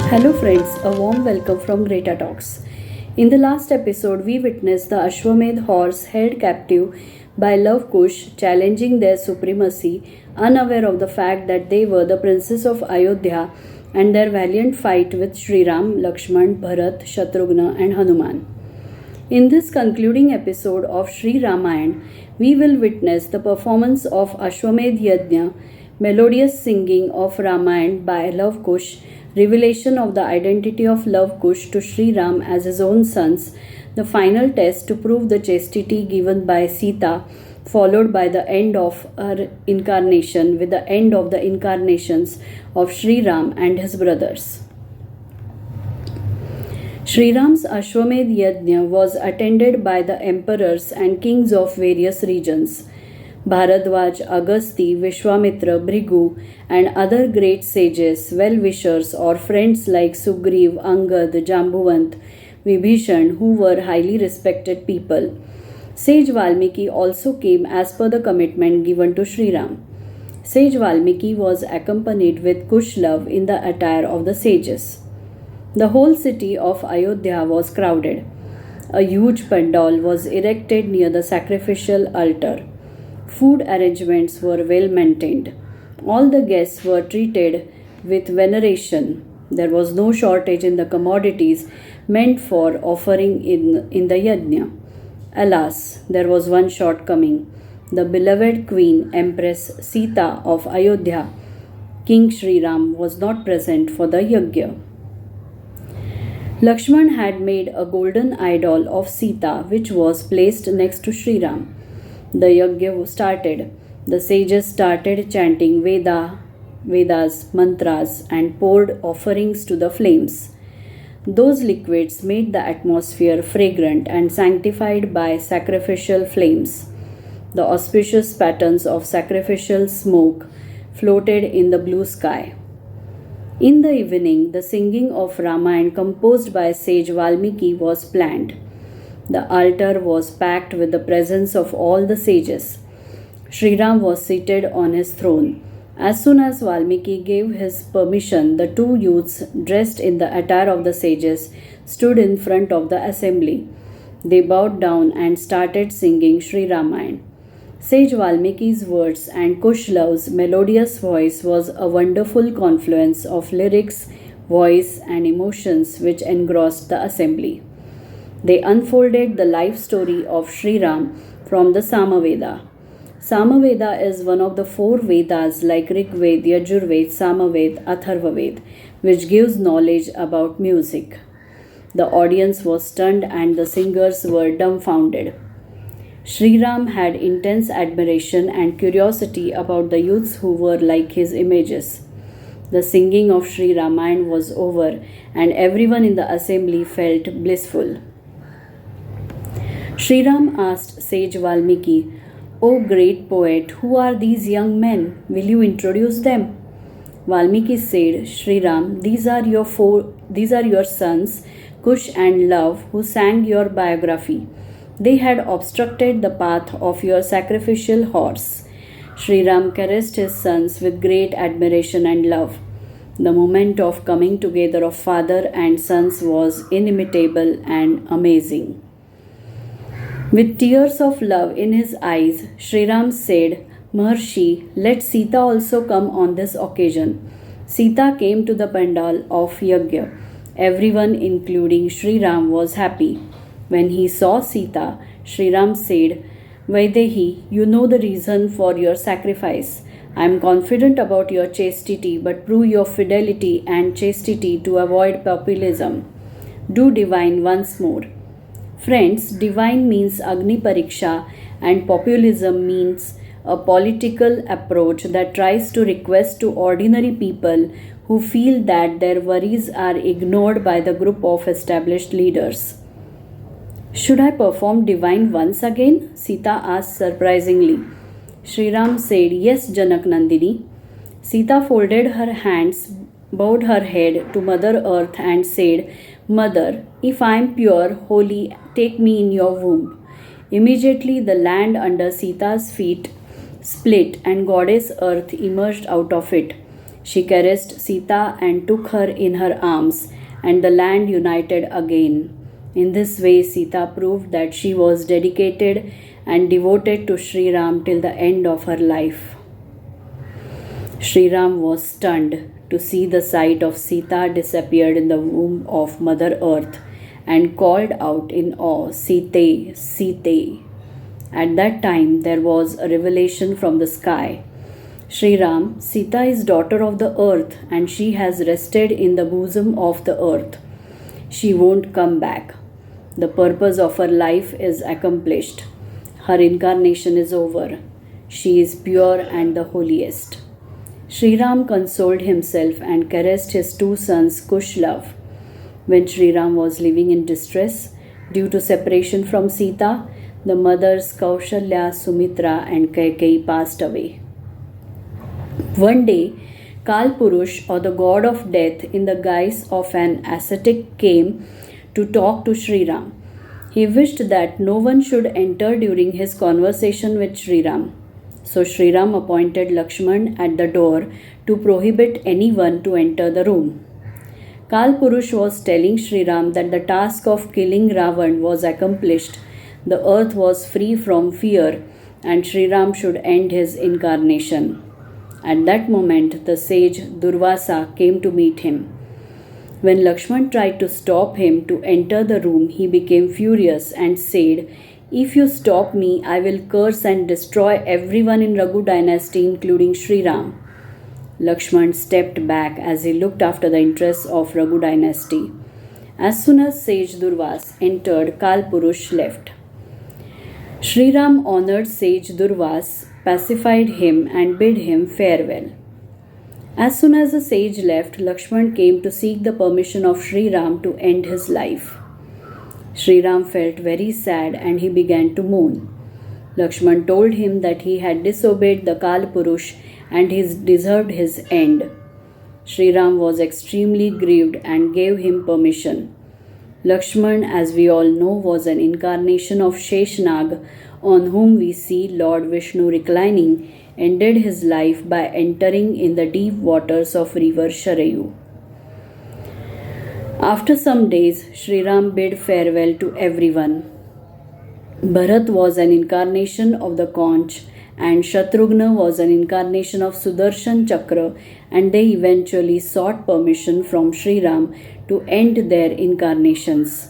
Hello, friends, a warm welcome from Greta Talks. In the last episode, we witnessed the Ashwamedha horse held captive by Luv Kush challenging their supremacy, unaware of the fact that they were the princes of Ayodhya and their valiant fight with Shri Ram, Lakshman, Bharat, Shatrughna, and Hanuman. In this concluding episode of Shri Ramayana, we will witness the performance of Ashwamedha Yajna, melodious singing of Ramayana by Luv Kush, revelation of the identity of Luv Kush to Shri Ram as his own sons, the final test to prove the chastity given by Sita, followed by the end of her incarnation with the end of the incarnations of Shri Ram and his brothers. Shri Ram's Ashwamedha Yajna was attended by the emperors and kings of various regions. Bharadwaj, Agasti, Vishwamitra, Bhrigu, and other great sages, well-wishers or friends like Sugriv, Angad, Jambuvant, Vibhishan, who were highly respected people. Sage Valmiki also came as per the commitment given to Shri Ram. Sage Valmiki was accompanied with Kush Luv in the attire of the sages. The whole city of Ayodhya was crowded. A huge pandal was erected near the sacrificial altar. Food arrangements were well maintained. All the guests were treated with veneration. There was no shortage in the commodities meant for offering in the yajna. Alas, there was one shortcoming. The beloved Queen Empress Sita of Ayodhya, King Shri Ram, was not present for the yajna. Lakshman had made a golden idol of Sita which was placed next to Shri Ram. The yajna started. The sages started chanting Vedas, mantras, and poured offerings to the flames. Those liquids made the atmosphere fragrant and sanctified by sacrificial flames. The auspicious patterns of sacrificial smoke floated in the blue sky. In the evening, the singing of Ramayana composed by sage Valmiki was planned. The altar was packed with the presence of all the sages. Shri Ram was seated on his throne. As soon as Valmiki gave his permission, the two youths, dressed in the attire of the sages, stood in front of the assembly. They bowed down and started singing Shri Ramayana. Sage Valmiki's words and Kush Luv's melodious voice was a wonderful confluence of lyrics, voice, and emotions which engrossed the assembly. They unfolded the life story of Shri Ram from the Samaveda. Samaveda is one of the four Vedas like Rig Veda, Yajurveda, Samaveda, Atharvaveda, which gives knowledge about music. The audience was stunned and the singers were dumbfounded. Shri Ram had intense admiration and curiosity about the youths who were like his images. The singing of Shri Ramayana was over and everyone in the assembly felt blissful. Shri Ram asked sage Valmiki, "O great poet, who are these young men? Will you introduce them?" Valmiki said, "Shri Ram, these are your sons, Kush and Luv, who sang your biography. They had obstructed the path of your sacrificial horse." Shri Ram caressed his sons with great admiration and love. The moment of coming together of father and sons was inimitable and amazing. With tears of love in his eyes, Shri Ram said, "Maharshi, let Sita also come on this occasion." Sita came to the pandal of Yajna. Everyone, including Shri Ram, was happy. When he saw Sita, Shri Ram said, "Vaidehi, you know the reason for your sacrifice. I am confident about your chastity, but prove your fidelity and chastity to avoid populism. Do divine once more." Friends, divine means Agni Pariksha and populism means a political approach that tries to request to ordinary people who feel that their worries are ignored by the group of established leaders. "Should I perform divine once again?" Sita asked surprisingly. Shri Ram said, "Yes, Janak Nandini." Sita folded her hands, bowed her head to Mother Earth and said, "Mother, if I am pure, holy, take me in your womb." Immediately the land under Sita's feet split and Goddess Earth emerged out of it. She caressed Sita and took her in her arms, and the land united again. In this way, Sita proved that she was dedicated and devoted to Shri Ram till the end of her life. Shri Ram was stunned to see the sight of Sita disappeared in the womb of Mother Earth and called out in awe, Sita, Sita. At that time, there was a revelation from the sky. Shri Ram, Sita is daughter of the earth and she has rested in the bosom of the earth. She won't come back. The purpose of her life is accomplished. Her incarnation is over. She is pure and the holiest. Shri Ram consoled himself and caressed his two sons Kush love. When Shri Ram was living in distress due to separation from Sita, the mothers Kaushalya, Sumitra and Kaikeyi passed away. One day, Kal Purush, or the god of death in the guise of an ascetic, came to talk to Shri Ram. He wished that no one should enter during his conversation with Shri Ram. So Shri Ram appointed Lakshman at the door to prohibit anyone to enter the room. Kal Purush was telling Shri Ram that the task of killing Ravan was accomplished, the earth was free from fear, and Shri Ram should end his incarnation. At that moment, the sage Durvasa came to meet him. When Lakshman tried to stop him to enter the room, he became furious and said, "If you stop me, I will curse and destroy everyone in Raghu dynasty, including Shri Ram." Lakshman stepped back as he looked after the interests of Raghu dynasty. As soon as sage Durvasa entered, Kal Purush left. Shri Ram honored sage Durvasa, pacified him and bid him farewell. As soon as the sage left, Lakshman came to seek the permission of Shri Ram to end his life. Shri Ram felt very sad and he began to mourn. Lakshman told him that he had disobeyed the Kal Purush and he deserved his end. Shri Ram was extremely grieved and gave him permission. Lakshman, as we all know, was an incarnation of Sheshnag, on whom we see Lord Vishnu reclining, ended his life by entering in the deep waters of river Sharayu. After some days, Shri Ram bid farewell to everyone. Bharat was an incarnation of the conch and Shatrughna was an incarnation of Sudarshan Chakra, and they eventually sought permission from Shri Ram to end their incarnations.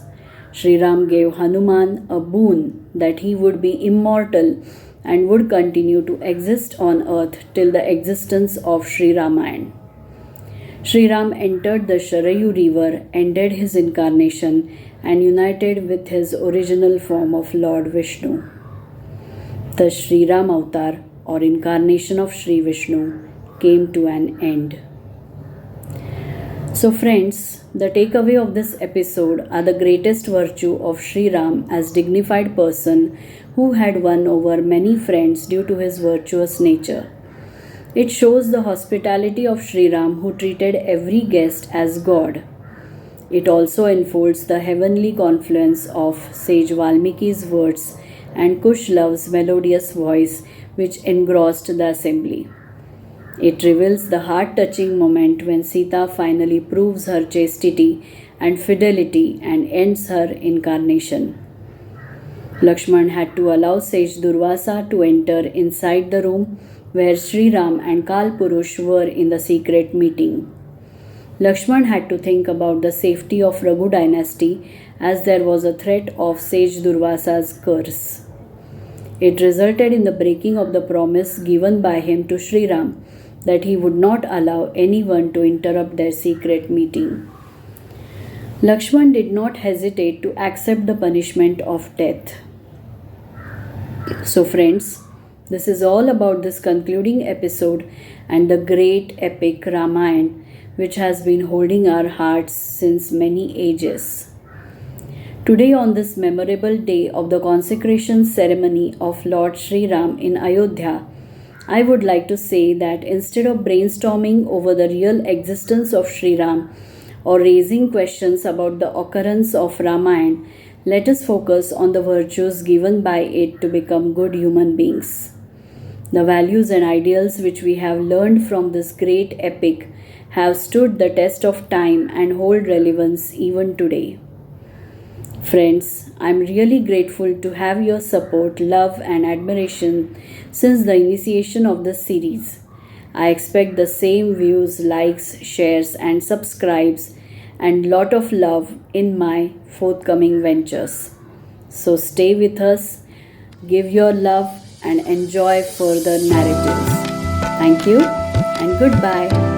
Shri Ram gave Hanuman a boon that he would be immortal and would continue to exist on earth till the existence of Shri Ramayana. Shri Ram entered the Sharayu river, ended his incarnation, and united with his original form of Lord Vishnu. The Shri Ram avatar, or incarnation of Shri Vishnu, came to an end. So friends, the takeaway of this episode are the greatest virtue of Shri Ram as dignified person who had won over many friends due to his virtuous nature. It shows the hospitality of Shri Ram who treated every guest as God. It also enfolds the heavenly confluence of sage Valmiki's words and Kush love's melodious voice which engrossed the assembly. It reveals the heart-touching moment when Sita finally proves her chastity and fidelity and ends her incarnation. Lakshman had to allow sage Durvasa to enter inside the room where Shri Ram and Kal Purush were in the secret meeting. Lakshman had to think about the safety of Raghu dynasty as there was a threat of sage Durvasa's curse. It resulted in the breaking of the promise given by him to Shri Ram that he would not allow anyone to interrupt their secret meeting. Lakshman did not hesitate to accept the punishment of death. So friends, this is all about this concluding episode and the great epic Ramayana which has been holding our hearts since many ages. Today, on this memorable day of the consecration ceremony of Lord Shri Ram in Ayodhya, I would like to say that instead of brainstorming over the real existence of Shri Ram or raising questions about the occurrence of Ramayana, let us focus on the virtues given by it to become good human beings. The values and ideals which we have learned from this great epic have stood the test of time and hold relevance even today. Friends, I am really grateful to have your support, love, and admiration since the initiation of this series. I expect the same views, likes, shares, and subscribes, and lot of love in my forthcoming ventures. So stay with us, give your love, and enjoy further narratives. Thank you and goodbye.